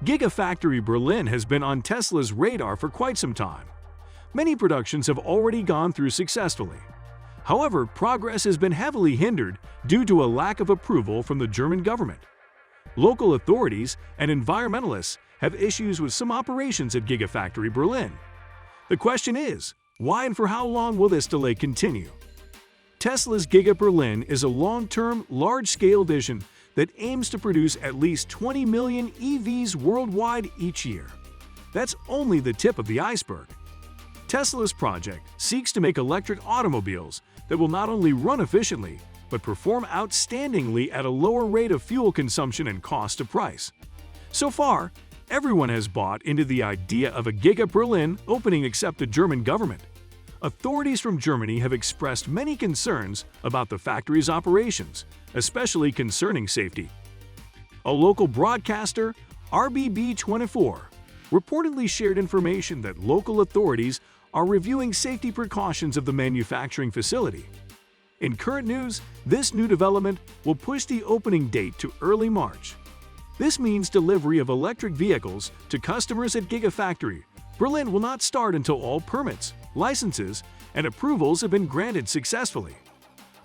Gigafactory Berlin has been on Tesla's radar for quite some time. Many productions have already gone through successfully. However, progress has been heavily hindered due to a lack of approval from the German government. Local authorities and environmentalists have issues with some operations at Gigafactory Berlin. The question is, why and for how long will this delay continue? Tesla's Giga Berlin is a long-term, large-scale vision that aims to produce at least 20 million EVs worldwide each year. That's only the tip of the iceberg. Tesla's project seeks to make electric automobiles that will not only run efficiently, but perform outstandingly at a lower rate of fuel consumption and cost to price. So far, everyone has bought into the idea of a Giga Berlin opening except the German government. Authorities from Germany have expressed many concerns about the factory's operations, especially concerning safety. A local broadcaster, RBB24, reportedly shared information that local authorities are reviewing safety precautions of the manufacturing facility. In current news, this new development will push the opening date to early March. This means delivery of electric vehicles to customers at Gigafactory Berlin will not start until all permits, licenses, and approvals have been granted successfully.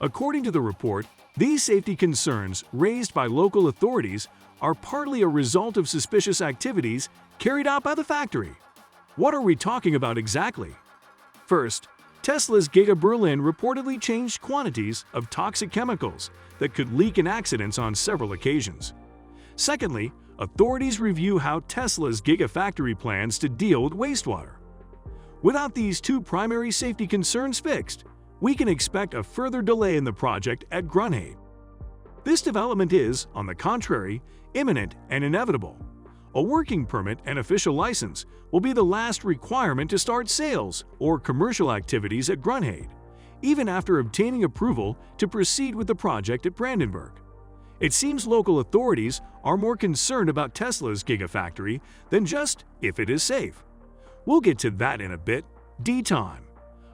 According to the report, these safety concerns raised by local authorities are partly a result of suspicious activities carried out by the factory. What are we talking about exactly? First, Tesla's Giga Berlin reportedly changed quantities of toxic chemicals that could leak in accidents on several occasions. Secondly, authorities review how Tesla's Gigafactory plans to deal with wastewater. Without these two primary safety concerns fixed, we can expect a further delay in the project at Grünheide. This development is, on the contrary, imminent and inevitable. A working permit and official license will be the last requirement to start sales or commercial activities at Grünheide, even after obtaining approval to proceed with the project at Brandenburg. It seems local authorities are more concerned about Tesla's Gigafactory than just if it is safe. We'll get to that in a bit. D-Time.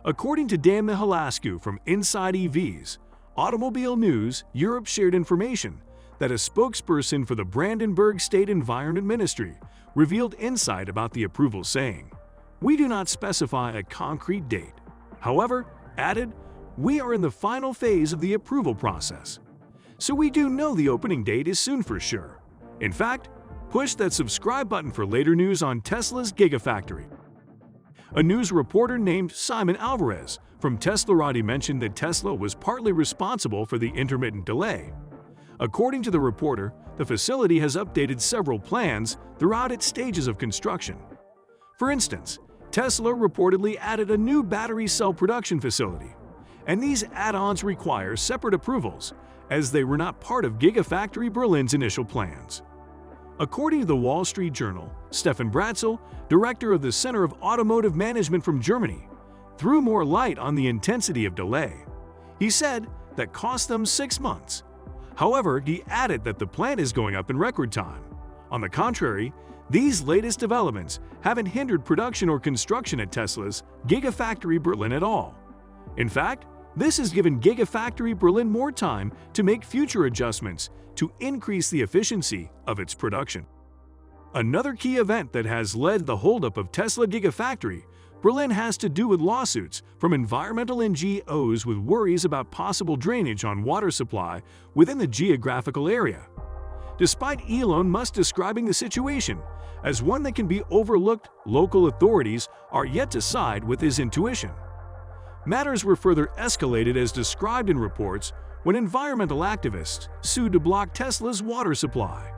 According to Dan Mihalascu from Inside EVs, Automobile News Europe shared information that a spokesperson for the Brandenburg State Environment Ministry revealed insight about the approval, saying, "We do not specify a concrete date. However, added, we are in the final phase of the approval process. So we do know the opening date is soon for sure. In fact, push that subscribe button for later news on Tesla's Gigafactory." A news reporter named Simon Alvarez from Teslarati mentioned that Tesla was partly responsible for the intermittent delay. According to the reporter, the facility has updated several plans throughout its stages of construction. For instance, Tesla reportedly added a new battery cell production facility, and these add-ons require separate approvals, as they were not part of Gigafactory Berlin's initial plans. According to the Wall Street Journal, Stefan Bratzel, director of the Center of Automotive Management from Germany, threw more light on the intensity of delay. He said that cost them 6 months. However, he added that the plant is going up in record time. On the contrary, these latest developments haven't hindered production or construction at Tesla's Gigafactory Berlin at all. In fact, this has given Gigafactory Berlin more time to make future adjustments to increase the efficiency of its production. Another key event that has led the holdup of Tesla Gigafactory Berlin has to do with lawsuits from environmental NGOs with worries about possible drainage on water supply within the geographical area. Despite Elon Musk describing the situation as one that can be overlooked, local authorities are yet to side with his intuition. Matters were further escalated as described in reports when environmental activists sued to block Tesla's water supply.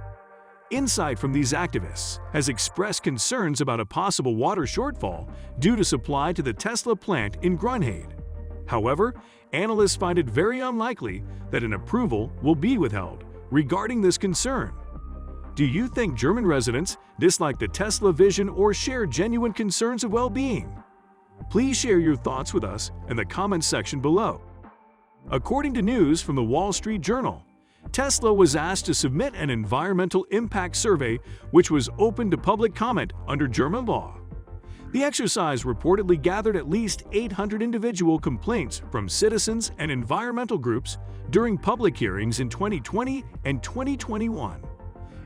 Insight from these activists has expressed concerns about a possible water shortfall due to supply to the Tesla plant in Grünheide. However, analysts find it very unlikely that an approval will be withheld regarding this concern. Do you think German residents dislike the Tesla vision or share genuine concerns of well-being? Please share your thoughts with us in the comments section below. According to news from the Wall Street Journal, Tesla was asked to submit an environmental impact survey which was open to public comment under German law. The exercise reportedly gathered at least 800 individual complaints from citizens and environmental groups during public hearings in 2020 and 2021.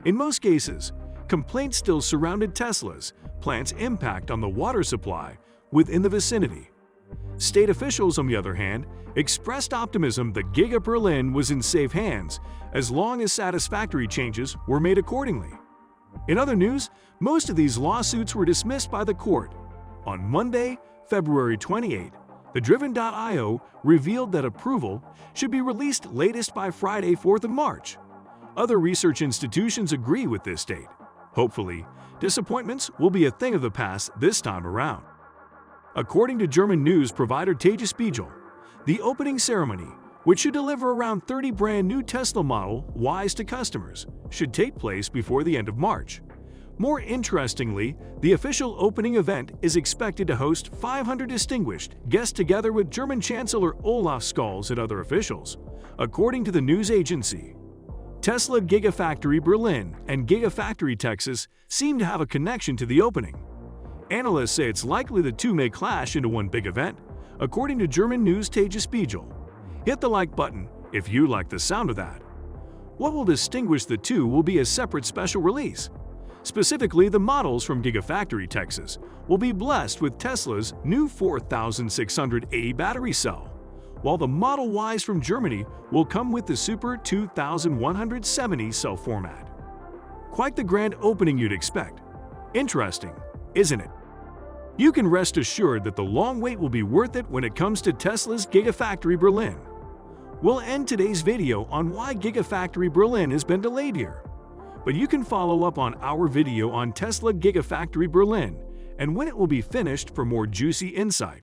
In most cases, complaints still surrounded Tesla's plant's impact on the water supply within the vicinity. State officials, on the other hand, expressed optimism that GIGA Berlin was in safe hands as long as satisfactory changes were made accordingly. In other news, most of these lawsuits were dismissed by the court. On Monday, February 28, the Driven.io revealed that approval should be released latest by Friday, 4th of March. Other research institutions agree with this date. Hopefully, disappointments will be a thing of the past this time around. According to German news provider Tagesspiegel, the opening ceremony, which should deliver around 30 brand-new Tesla Model Ys to customers, should take place before the end of March. More interestingly, the official opening event is expected to host 500 distinguished guests together with German Chancellor Olaf Scholz and other officials, according to the news agency. Tesla Gigafactory Berlin and Gigafactory Texas seem to have a connection to the opening. Analysts say it's likely the two may clash into one big event, according to German news Tagesspiegel. Hit the like button if you like the sound of that. What will distinguish the two will be a separate special release. Specifically, the models from Gigafactory Texas will be blessed with Tesla's new 4600A battery cell, while the Model Ys from Germany will come with the Super 2170 cell format. Quite the grand opening you'd expect. Interesting, isn't it? You can rest assured that the long wait will be worth it when it comes to Tesla's Gigafactory Berlin. We'll end today's video on why Gigafactory Berlin has been delayed here. But you can follow up on our video on Tesla Gigafactory Berlin and when it will be finished for more juicy insight.